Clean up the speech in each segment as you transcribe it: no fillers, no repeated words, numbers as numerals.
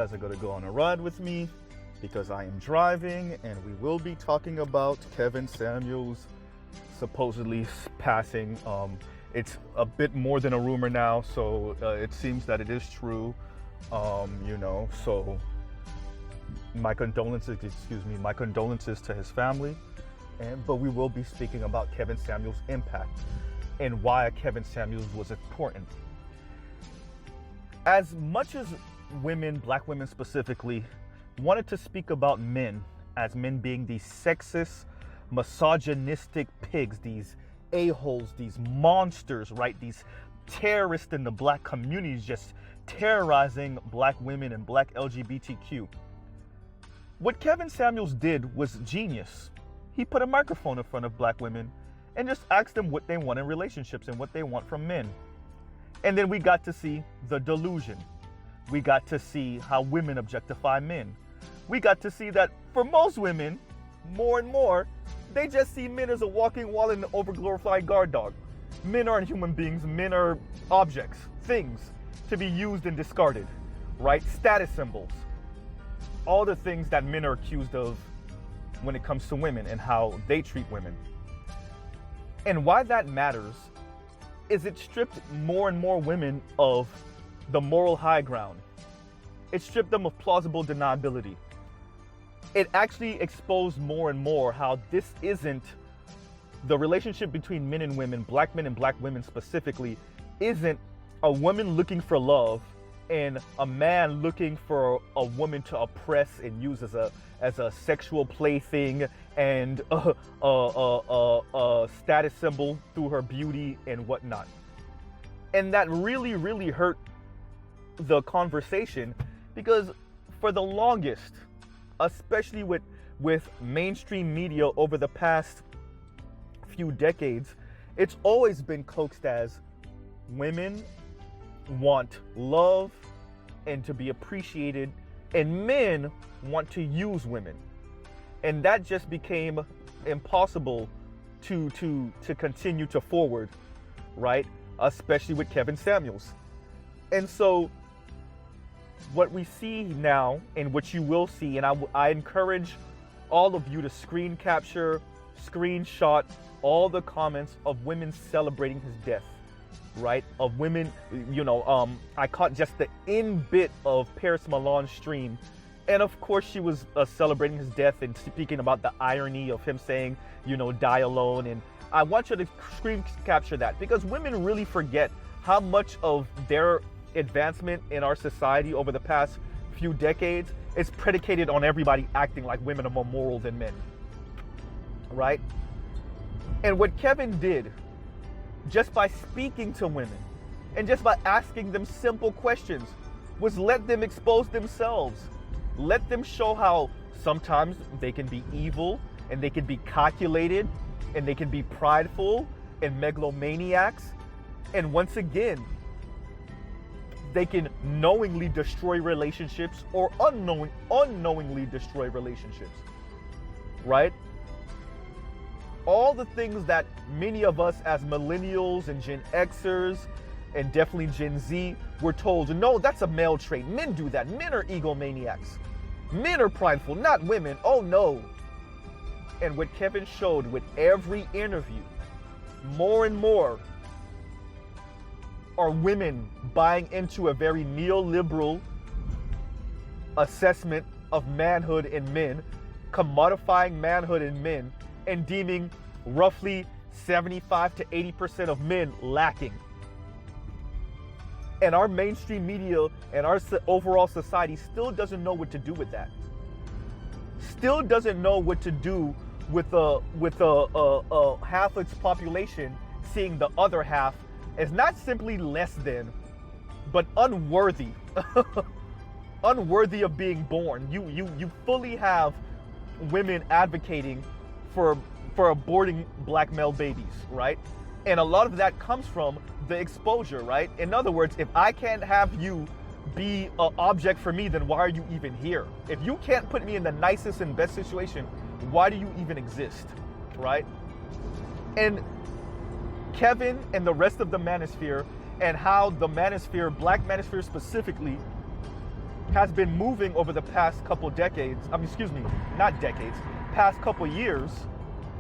guys are going to go on a ride with me because I am driving, and we will be talking about Kevin Samuels supposedly passing. It's a bit more than a rumor now, so it seems that it is true. So my condolences to his family. But we will be speaking about Kevin Samuels' impact and why Kevin Samuels was important. As much as women, black women specifically, wanted to speak about men as men being these sexist, misogynistic pigs, these a-holes, these monsters, right? These terrorists in the black communities just terrorizing black women and black LGBTQ. What Kevin Samuels did was genius. He put a microphone in front of black women and just asked them what they want in relationships and what they want from men. And then we got to see the delusion. We got to see how women objectify men. We got to see that for most women, more and more, they just see men as a walking wall and an overglorified guard dog. Men aren't human beings. Men are objects, things to be used and discarded, right? Status symbols. All the things that men are accused of when it comes to women and how they treat women. And why that matters is it stripped more and more women of the moral high ground. It stripped them of plausible deniability. It actually exposed more and more how this isn't the relationship between men and black women specifically, isn't a woman looking for love and a man looking for a woman to oppress and use as a sexual plaything and a status symbol through her beauty and whatnot. And that really, really hurt the conversation, because for the longest, especially with mainstream media over the past few decades, it's always been coaxed as women want love and to be appreciated, and men want to use women. And that just became impossible to continue to forward, right? Especially with Kevin Samuels. And so what we see now, and what you will see, and I encourage all of you to screen capture, screenshot all the comments of women celebrating his death, right? Of women, I caught just the bit of Paris Milan's stream. And of course she was celebrating his death and speaking about the irony of him saying, die alone. And I want you to screen capture that, because women really forget how much of their advancement in our society over the past few decades is predicated on everybody acting like women are more moral than men, right? And what Kevin did, just by speaking to women and just by asking them simple questions, was let them expose themselves. Let them show how sometimes they can be evil, and they can be calculated, and they can be prideful and megalomaniacs. And once again, they can knowingly destroy relationships or unknowingly destroy relationships, right? All the things that many of us as millennials and Gen Xers and definitely Gen Z were told, no, that's a male trait. Men do that. Men are egomaniacs. Men are prideful, not women. Oh no. And what Kevin showed with every interview, more and more are women buying into a very neoliberal assessment of manhood in men, commodifying manhood in men, and deeming roughly 75 to 80% of men lacking. And our mainstream media and our overall society still doesn't know what to do with that. Still doesn't know what to do with half its population seeing the other half as not simply less than, but unworthy, unworthy of being born. You fully have women advocating for aborting black male babies, right? And a lot of that comes from the exposure, right? In other words, if I can't have you be an object for me, then why are you even here? If you can't put me in the nicest and best situation, why do you even exist, right? And Kevin and the rest of the manosphere, and how the manosphere, black manosphere specifically, has been moving over the past couple decades, not decades, past couple years,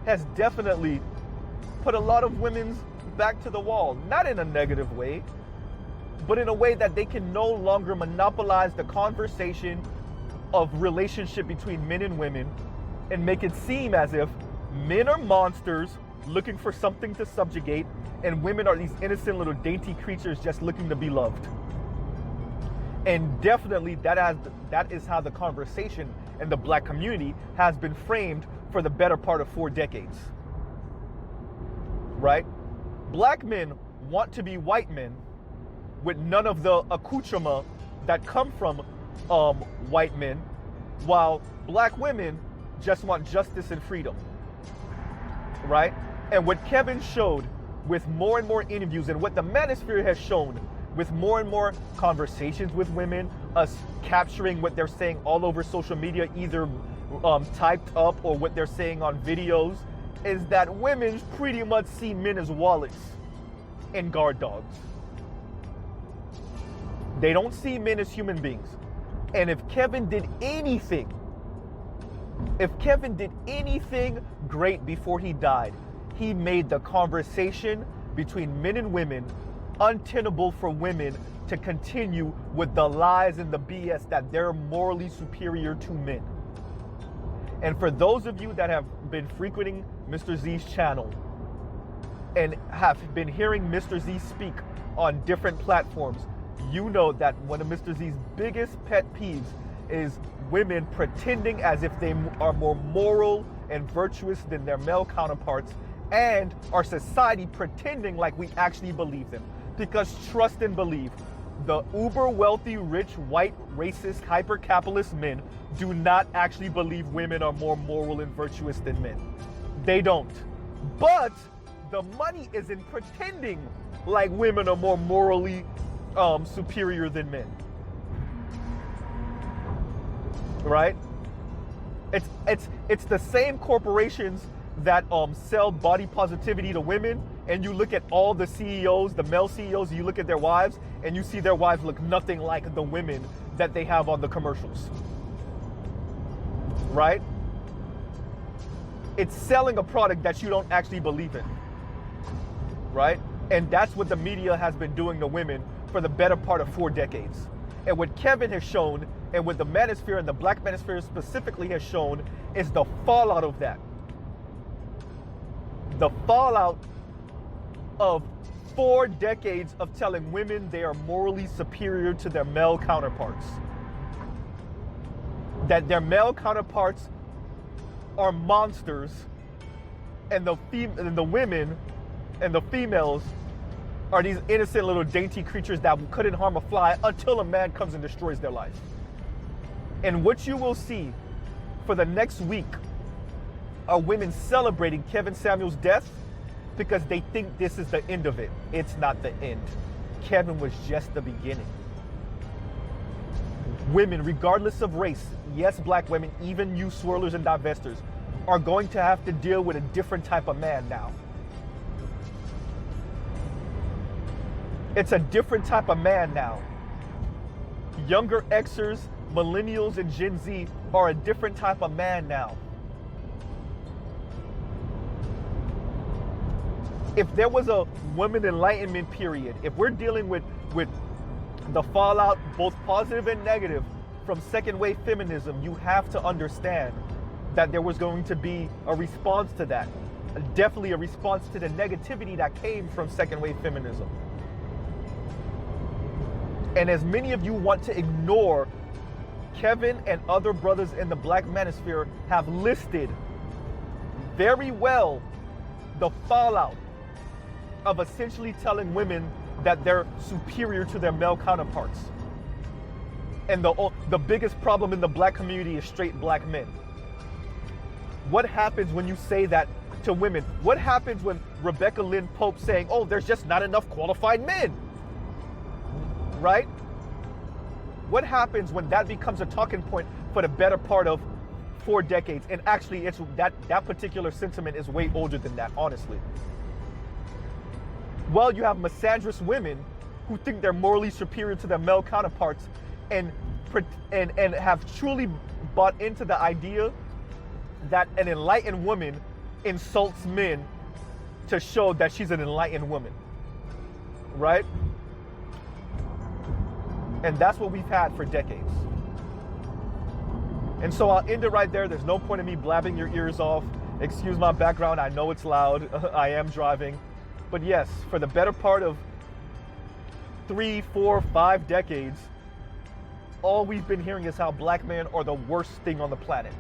has definitely put a lot of women's back to the wall. Not in a negative way, but in a way that they can no longer monopolize the conversation of relationship between men and women and make it seem as if men are monsters looking for something to subjugate and women are these innocent little dainty creatures just looking to be loved. And definitely that is how the conversation in the black community has been framed for the better part of 4 decades. Right? Black men want to be white men with none of the accoutrement that come from white men, while black women just want justice and freedom. Right? And what Kevin showed with more and more interviews, and what the manosphere has shown with more and more conversations with women, us capturing what they're saying all over social media, either typed up or what they're saying on videos, is that women pretty much see men as wallets and guard dogs. They don't see men as human beings. And if Kevin did anything great before he died, he made the conversation between men and women untenable for women to continue with the lies and the BS that they're morally superior to men. And for those of you that have been frequenting Mr. Z's channel and have been hearing Mr. Z speak on different platforms, you know that one of Mr. Z's biggest pet peeves is women pretending as if they are more moral and virtuous than their male counterparts, and our society pretending like we actually believe them. Because trust and believe, the uber wealthy, rich, white, racist, hyper-capitalist men do not actually believe women are more moral and virtuous than men. They don't. But the money is in pretending like women are more morally superior than men. Right? It's the same corporations that sell body positivity to women, and you look at all the CEOs, the male CEOs, you look at their wives, and you see their wives look nothing like the women that they have on the commercials. Right? It's selling a product that you don't actually believe in. Right? And that's what the media has been doing to women for the better part of 4 decades. And what Kevin has shown, and what the manosphere and the black manosphere specifically has shown, is the fallout of that. The fallout of 4 decades of telling women they are morally superior to their male counterparts. That their male counterparts are monsters, and the women and the females are these innocent little dainty creatures that couldn't harm a fly until a man comes and destroys their life. And what you will see for the next week are women celebrating Kevin Samuels' death because they think this is the end of it. It's not the end. Kevin was just the beginning. Women, regardless of race, yes, black women, even you swirlers and divestors, are going to have to deal with a different type of man now. It's a different type of man now. Younger Xers, millennials, and Gen Z are a different type of man now. If there was a women enlightenment period, if we're dealing with the fallout, both positive and negative, from second wave feminism, you have to understand that there was going to be a response to that. Definitely a response to the negativity that came from second wave feminism. And as many of you want to ignore, Kevin and other brothers in the black manosphere have listed very well the fallout of essentially telling women that they're superior to their male counterparts. And the biggest problem in the black community is straight black men. What happens when you say that to women? What happens when Rebecca Lynn Pope saying, oh, there's just not enough qualified men? Right? What happens when that becomes a talking point for the better part of 4 decades? And actually, it's that particular sentiment is way older than that, honestly. Well, you have misandrous women who think they're morally superior to their male counterparts and and have truly bought into the idea that an enlightened woman insults men to show that she's an enlightened woman, right? And that's what we've had for decades. And so I'll end it right there. There's no point in me blabbing your ears off. Excuse my background. I know it's loud. I am driving. But yes, for the better part of 3, 4, 5 decades, all we've been hearing is how black men are the worst thing on the planet.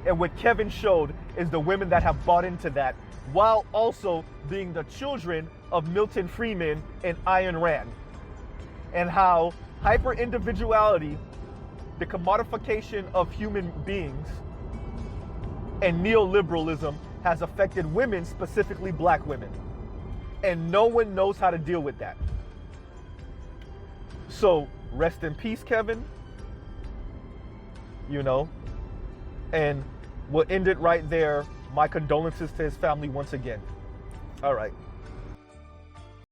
And what Kevin showed is the women that have bought into that, while also being the children of Milton Friedman and Ayn Rand. And how hyper-individuality, the commodification of human beings, and neoliberalism has affected women, specifically black women. And no one knows how to deal with that. So rest in peace, Kevin. You know, and we'll end it right there. My condolences to his family once again. All right.